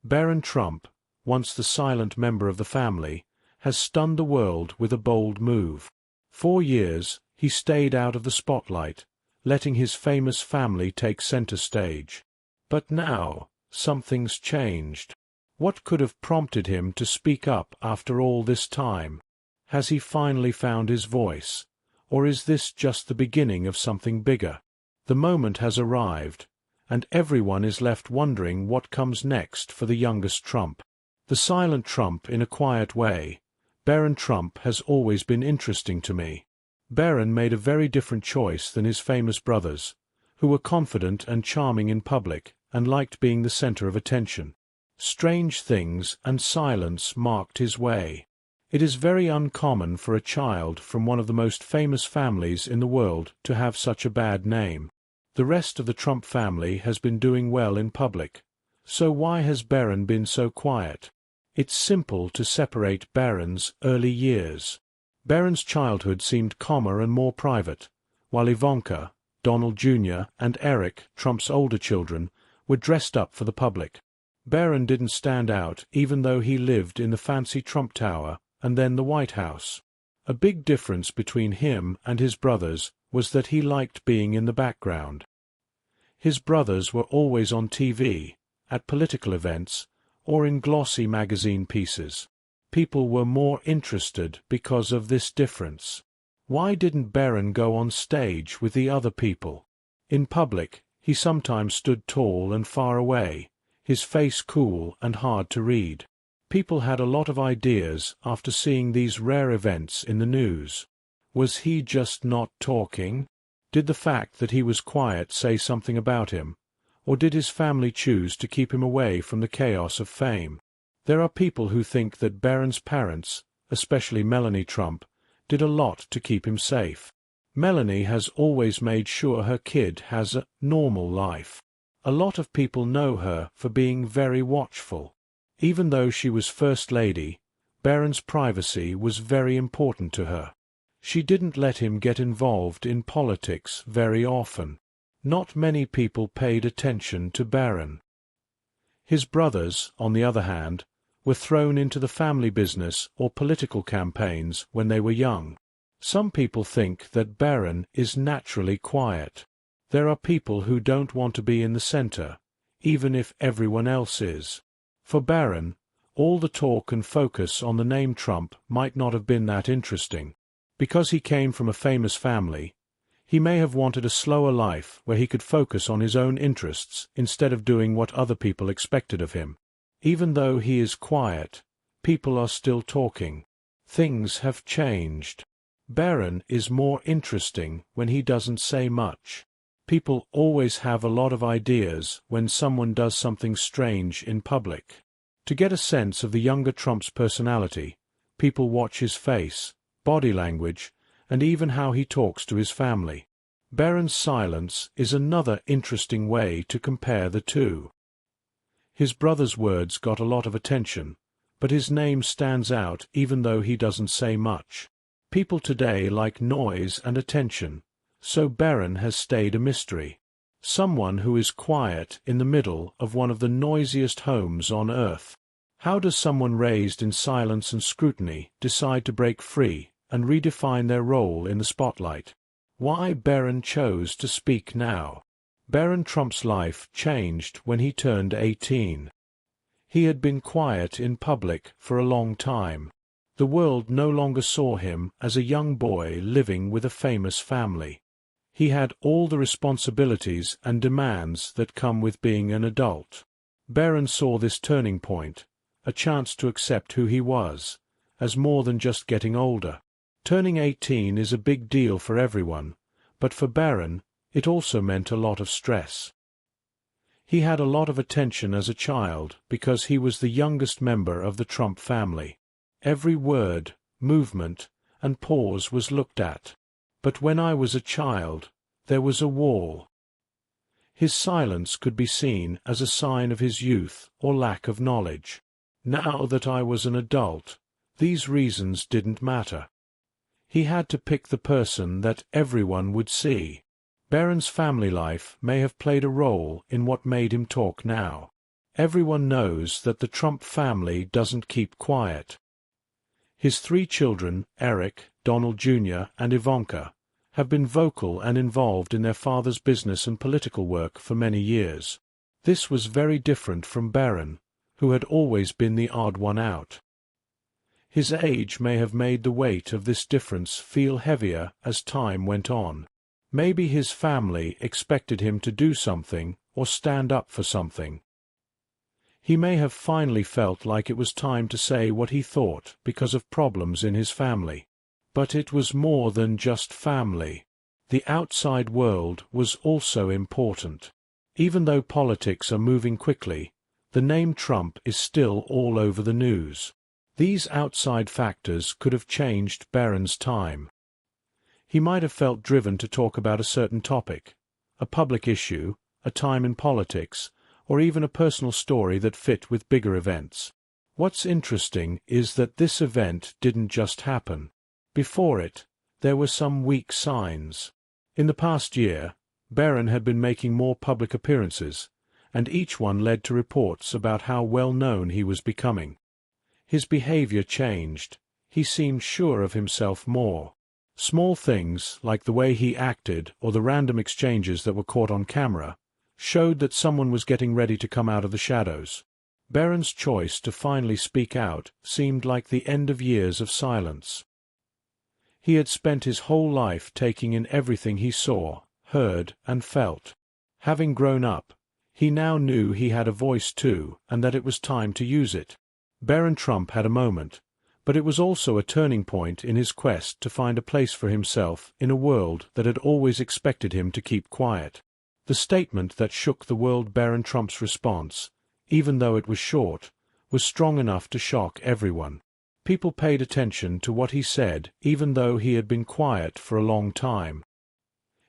Barron Trump, once the silent member of the family, has stunned the world with a bold move. 4 years, he stayed out of the spotlight, letting his famous family take center stage. But now, something's changed. What could have prompted him to speak up after all this time? Has he finally found his voice? Or is this just the beginning of something bigger? The moment has arrived, and everyone is left wondering what comes next for the youngest Trump. The silent Trump in a quiet way. Barron Trump has always been interesting to me. Barron made a very different choice than his famous brothers, who were confident and charming in public and liked being the center of attention. Strange things and silence marked his way. It is very uncommon for a child from one of the most famous families in the world to have such a bad name. The rest of the Trump family has been doing well in public. So why has Barron been so quiet? It's simple to separate Barron's early years. Barron's childhood seemed calmer and more private, while Ivanka, Donald Jr., and Eric, Trump's older children, were dressed up for the public. Barron didn't stand out even though he lived in the fancy Trump Tower and then the White House. A big difference between him and his brothers was that he liked being in the background. His brothers were always on TV, at political events, or in glossy magazine pieces. People were more interested because of this difference. Why didn't Barron go on stage with the other people? In public, he sometimes stood tall and far away, his face cool and hard to read. People had a lot of ideas after seeing these rare events in the news. Was he just not talking? Did the fact that he was quiet say something about him? Or did his family choose to keep him away from the chaos of fame? There are people who think that Barron's parents, especially Melania Trump, did a lot to keep him safe. Melania has always made sure her kid has a normal life. A lot of people know her for being very watchful. Even though she was First Lady, Barron's privacy was very important to her. She didn't let him get involved in politics very often. Not many people paid attention to Barron. His brothers, on the other hand, were thrown into the family business or political campaigns when they were young. Some people think that Barron is naturally quiet. There are people who don't want to be in the center, even if everyone else is. For Barron, all the talk and focus on the name Trump might not have been that interesting. Because he came from a famous family, he may have wanted a slower life where he could focus on his own interests instead of doing what other people expected of him. Even though he is quiet, people are still talking. Things have changed. Barron is more interesting when he doesn't say much. People always have a lot of ideas when someone does something strange in public. To get a sense of the younger Trump's personality, people watch his face, body language, and even how he talks to his family. Barron's silence is another interesting way to compare the two. His brother's words got a lot of attention, but his name stands out even though he doesn't say much. People today like noise and attention, so Barron has stayed a mystery. Someone who is quiet in the middle of one of the noisiest homes on earth. How does someone raised in silence and scrutiny decide to break free and redefine their role in the spotlight? Why Barron chose to speak now? Barron Trump's life changed when he turned 18. He had been quiet in public for a long time. The world no longer saw him as a young boy living with a famous family. He had all the responsibilities and demands that come with being an adult. Barron saw this turning point, a chance to accept who he was, as more than just getting older. Turning 18 is a big deal for everyone, but for Barron, it also meant a lot of stress. He had a lot of attention as a child because he was the youngest member of the Trump family. Every word, movement, and pause was looked at. But when I was a child, there was a wall. His silence could be seen as a sign of his youth or lack of knowledge. Now that I was an adult, these reasons didn't matter. He had to pick the person that everyone would see. Barron's family life may have played a role in what made him talk now. Everyone knows that the Trump family doesn't keep quiet. His 3 children, Eric, Donald Jr., and Ivanka, have been vocal and involved in their father's business and political work for many years. This was very different from Barron, who had always been the odd one out. His age may have made the weight of this difference feel heavier as time went on. Maybe his family expected him to do something or stand up for something. He may have finally felt like it was time to say what he thought because of problems in his family. But it was more than just family. The outside world was also important. Even though politics are moving quickly, the name Trump is still all over the news. These outside factors could have changed Barron's time. He might have felt driven to talk about a certain topic, a public issue, a time in politics, or even a personal story that fit with bigger events. What's interesting is that this event didn't just happen. Before it, there were some weak signs. In the past year, Barron had been making more public appearances, and each one led to reports about how well known he was becoming. His behavior changed. He seemed sure of himself more. Small things, like the way he acted or the random exchanges that were caught on camera, showed that someone was getting ready to come out of the shadows. Barron's choice to finally speak out seemed like the end of years of silence. He had spent his whole life taking in everything he saw, heard, and felt. Having grown up, he now knew he had a voice too, and that it was time to use it. Barron Trump had a moment, but it was also a turning point in his quest to find a place for himself in a world that had always expected him to keep quiet. The statement that shook the world, Barron Trump's response, even though it was short, was strong enough to shock everyone. People paid attention to what he said even though he had been quiet for a long time.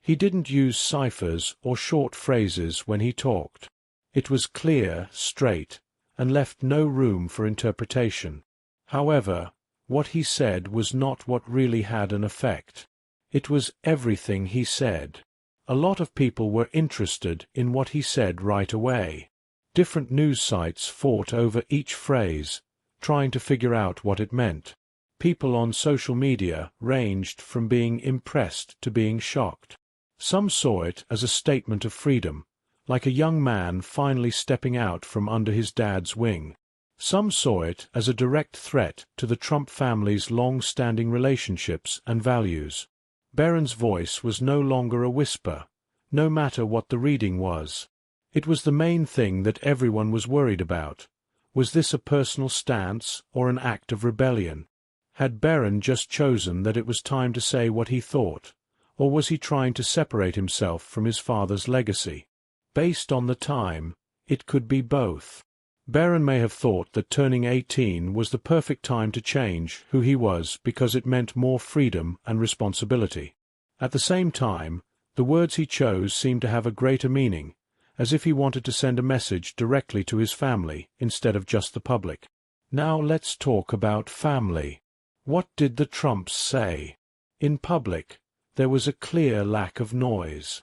He didn't use ciphers or short phrases when he talked. It was clear, straight, and left no room for interpretation. However, what he said was not what really had an effect. It was everything he said. A lot of people were interested in what he said right away. Different news sites fought over each phrase, trying to figure out what it meant. People on social media ranged from being impressed to being shocked. Some saw it as a statement of freedom, like a young man finally stepping out from under his dad's wing. Some saw it as a direct threat to the Trump family's long-standing relationships and values. Barron's voice was no longer a whisper, no matter what the reading was. It was the main thing that everyone was worried about. Was this a personal stance or an act of rebellion? Had Barron just chosen that it was time to say what he thought, or was he trying to separate himself from his father's legacy? Based on the time, it could be both. Barron may have thought that turning 18 was the perfect time to change who he was because it meant more freedom and responsibility. At the same time, the words he chose seemed to have a greater meaning, as if he wanted to send a message directly to his family instead of just the public. Now let's talk about family. What did the Trumps say? In public, there was a clear lack of noise.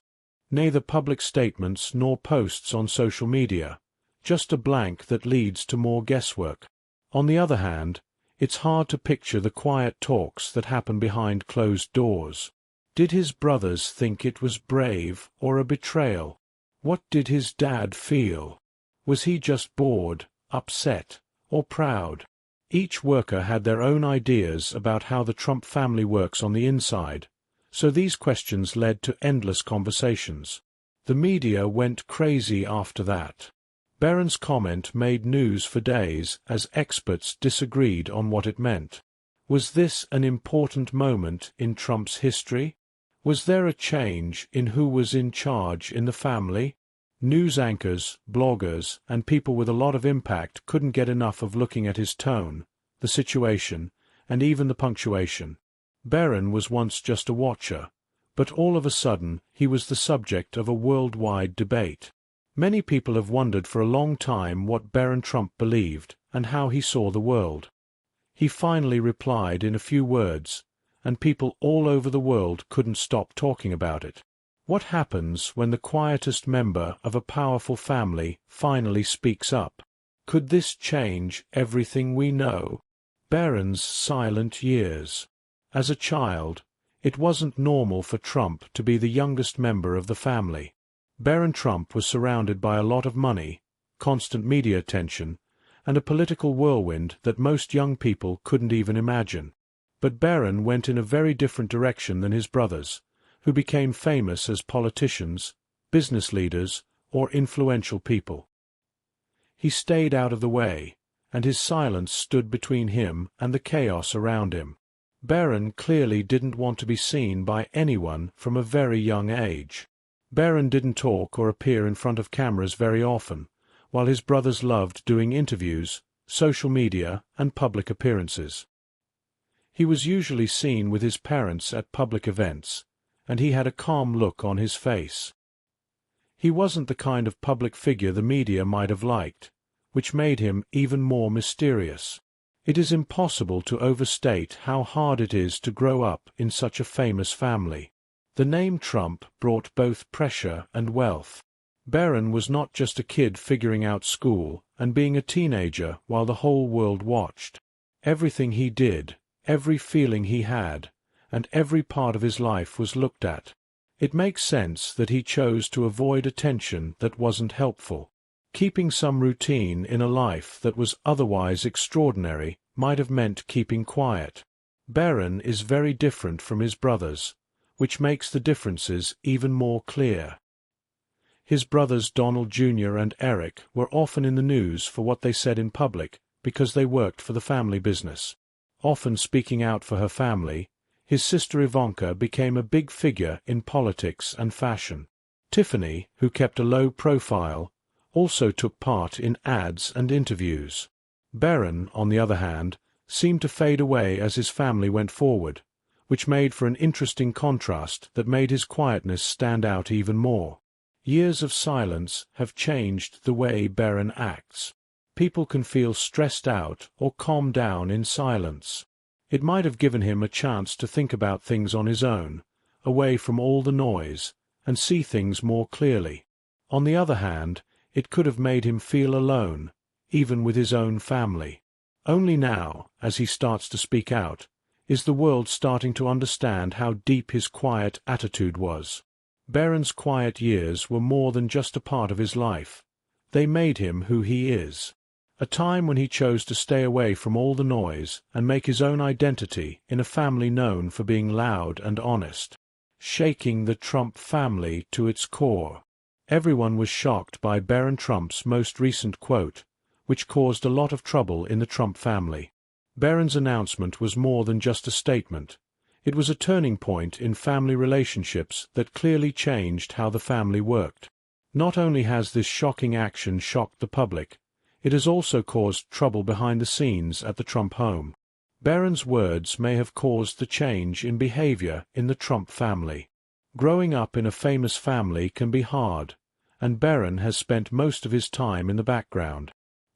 Neither public statements nor posts on social media, just a blank that leads to more guesswork. On the other hand, it's hard to picture the quiet talks that happen behind closed doors. Did his brothers think it was brave or a betrayal? What did his dad feel? Was he just bored, upset, or proud? Each worker had their own ideas about how the Trump family works on the inside, so these questions led to endless conversations. The media went crazy after that. Barron's comment made news for days as experts disagreed on what it meant. Was this an important moment in Trump's history? Was there a change in who was in charge in the family? News anchors, bloggers, and people with a lot of impact couldn't get enough of looking at his tone, the situation, and even the punctuation. Barron was once just a watcher, but all of a sudden he was the subject of a worldwide debate. Many people have wondered for a long time what Barron Trump believed and how he saw the world. He finally replied in a few words, and people all over the world couldn't stop talking about it. What happens when the quietest member of a powerful family finally speaks up? Could this change everything we know? Barron's silent years. As a child, it wasn't normal for Trump to be the youngest member of the family. Barron Trump was surrounded by a lot of money, constant media attention, and a political whirlwind that most young people couldn't even imagine. But Barron went in a very different direction than his brothers, who became famous as politicians, business leaders, or influential people. He stayed out of the way, and his silence stood between him and the chaos around him. Barron clearly didn't want to be seen by anyone from a very young age. Barron didn't talk or appear in front of cameras very often, while his brothers loved doing interviews, social media, and public appearances. He was usually seen with his parents at public events, and he had a calm look on his face. He wasn't the kind of public figure the media might have liked, which made him even more mysterious. It is impossible to overstate how hard it is to grow up in such a famous family. The name Trump brought both pressure and wealth. Barron was not just a kid figuring out school and being a teenager while the whole world watched. Everything he did, every feeling he had, and every part of his life was looked at. It makes sense that he chose to avoid attention that wasn't helpful. Keeping some routine in a life that was otherwise extraordinary might have meant keeping quiet. Barron is very different from his brothers, which makes the differences even more clear. His brothers Donald Jr. and Eric were often in the news for what they said in public because they worked for the family business. Often speaking out for her family, his sister Ivanka became a big figure in politics and fashion. Tiffany, who kept a low profile, also took part in ads and interviews. Barron, on the other hand, seemed to fade away as his family went forward, which made for an interesting contrast that made his quietness stand out even more. Years of silence have changed the way Barron acts. People can feel stressed out or calm down in silence. It might have given him a chance to think about things on his own, away from all the noise, and see things more clearly. On the other hand, it could have made him feel alone, even with his own family. Only now, as he starts to speak out, is the world starting to understand how deep his quiet attitude was. Barron's quiet years were more than just a part of his life. They made him who he is. A time when he chose to stay away from all the noise and make his own identity in a family known for being loud and honest, shaking the Trump family to its core. Everyone was shocked by Barron Trump's most recent quote, which caused a lot of trouble in the Trump family. Barron's announcement was more than just a statement. It was a turning point in family relationships that clearly changed how the family worked. Not only has this shocking action shocked the public, it has also caused trouble behind the scenes at the Trump home. Barron's words may have caused the change in behavior in the Trump family. Growing up in a famous family can be hard, and Barron has spent most of his time in the background.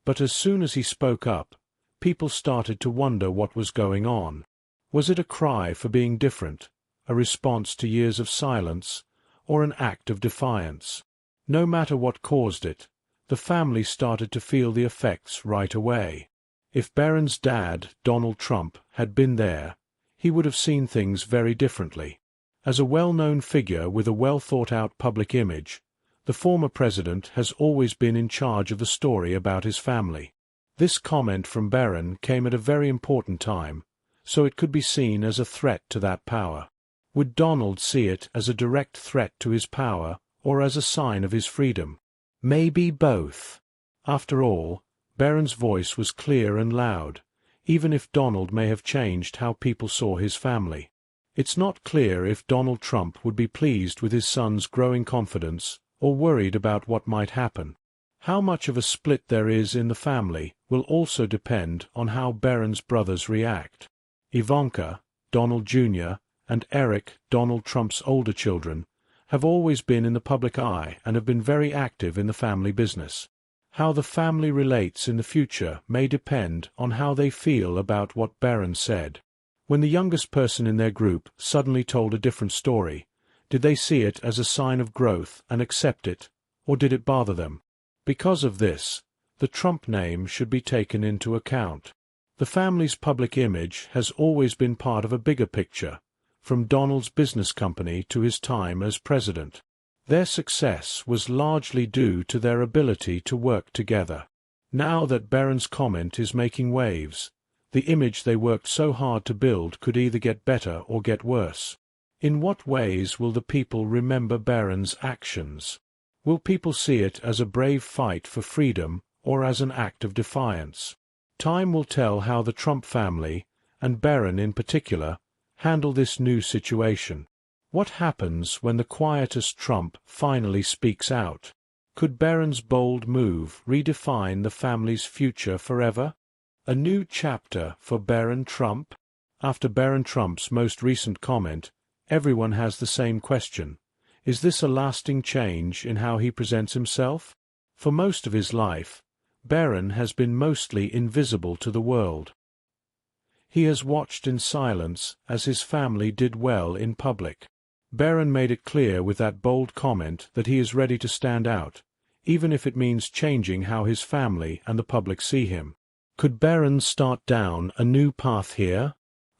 But as soon as he spoke up, people started to wonder what was going on. Was it a cry for being different, a response to years of silence, or an act of defiance? No matter what caused it, the family started to feel the effects right away. If Barron's dad, Donald Trump, had been there, he would have seen things very differently. As a well-known figure with a well-thought-out public image, the former president has always been in charge of the story about his family. This comment from Barron came at a very important time, so it could be seen as a threat to that power. Would Donald see it as a direct threat to his power or as a sign of his freedom? Maybe both. After all, Barron's voice was clear and loud, even if Donald may have changed how people saw his family. It's not clear if Donald Trump would be pleased with his son's growing confidence or worried about what might happen. How much of a split there is in the family will also depend on how Barron's brothers react. Ivanka, Donald Jr., and Eric, Donald Trump's older children, have always been in the public eye and have been very active in the family business. How the family relates in the future may depend on how they feel about what Barron said. When the youngest person in their group suddenly told a different story, Did they see it as a sign of growth and accept it, or did it bother them? Because of this, the Trump name should be taken into account. The family's public image has always been part of a bigger picture, from Donald's business company to his time as president. Their success was largely due to their ability to work together. Now that Barron's comment is making waves, the image they worked so hard to build could either get better or get worse. In what ways will the people remember Barron's actions? Will people see it as a brave fight for freedom or as an act of defiance? Time will tell how the Trump family, and Barron in particular, handle this new situation. What happens when the quietest Trump finally speaks out? Could Barron's bold move redefine the family's future forever? A new chapter for Barron Trump? After Barron Trump's most recent comment, everyone has the same question. Is this a lasting change in how he presents himself? For most of his life, Barron has been mostly invisible to the world. He has watched in silence as his family did well in public. Barron made it clear with that bold comment that he is ready to stand out, even if it means changing how his family and the public see him. Could Barron start down a new path here?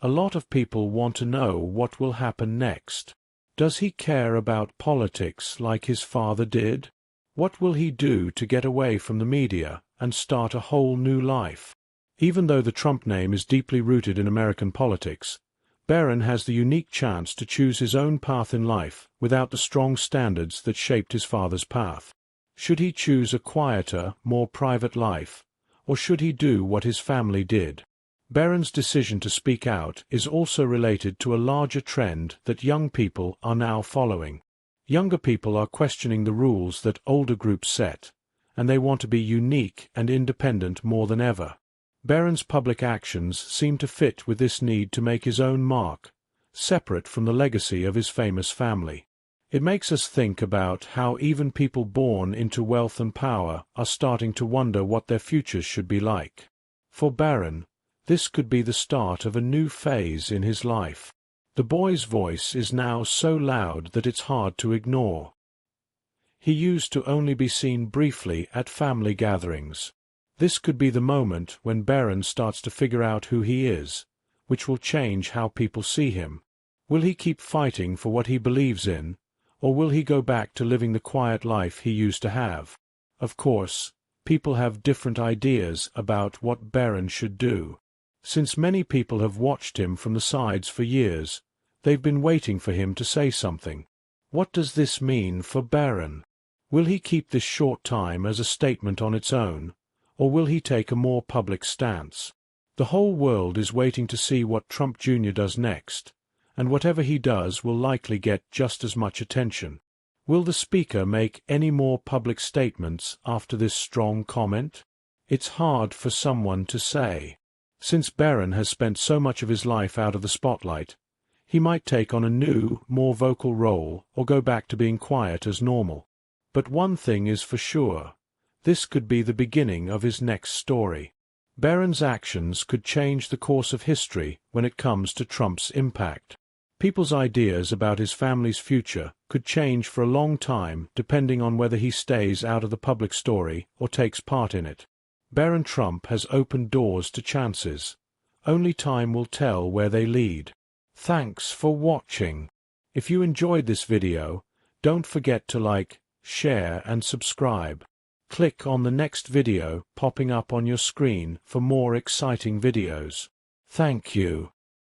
A lot of people want to know what will happen next. Does he care about politics like his father did? What will he do to get away from the media and start a whole new life? Even though the Trump name is deeply rooted in American politics, Barron has the unique chance to choose his own path in life without the strong standards that shaped his father's path. Should he choose a quieter, more private life, or should he do what his family did? Barron's decision to speak out is also related to a larger trend that young people are now following. Younger people are questioning the rules that older groups set, and they want to be unique and independent more than ever. Barron's public actions seem to fit with this need to make his own mark, separate from the legacy of his famous family. It makes us think about how even people born into wealth and power are starting to wonder what their futures should be like. For Barron, this could be the start of a new phase in his life. The boy's voice is now so loud that it's hard to ignore. He used to only be seen briefly at family gatherings. This could be the moment when Barron starts to figure out who he is, which will change how people see him. Will he keep fighting for what he believes in, or will he go back to living the quiet life he used to have? Of course, people have different ideas about what Barron should do. Since many people have watched him from the sides for years, they've been waiting for him to say something. What does this mean for Barron? Will he keep this short time as a statement on its own, or will he take a more public stance? The whole world is waiting to see what Trump Jr. does next, and whatever he does will likely get just as much attention. Will the speaker make any more public statements after this strong comment? It's hard for someone to say. Since Barron has spent so much of his life out of the spotlight, he might take on a new, more vocal role or go back to being quiet as normal. But one thing is for sure. This could be the beginning of his next story. Barron's actions could change the course of history when it comes to Trump's impact. People's ideas about his family's future could change for a long time depending on whether he stays out of the public story or takes part in it. Barron Trump has opened doors to chances. Only time will tell where they lead. Thanks for watching. If you enjoyed this video, don't forget to like, share and subscribe. Click on the next video popping up on your screen for more exciting videos. Thank you.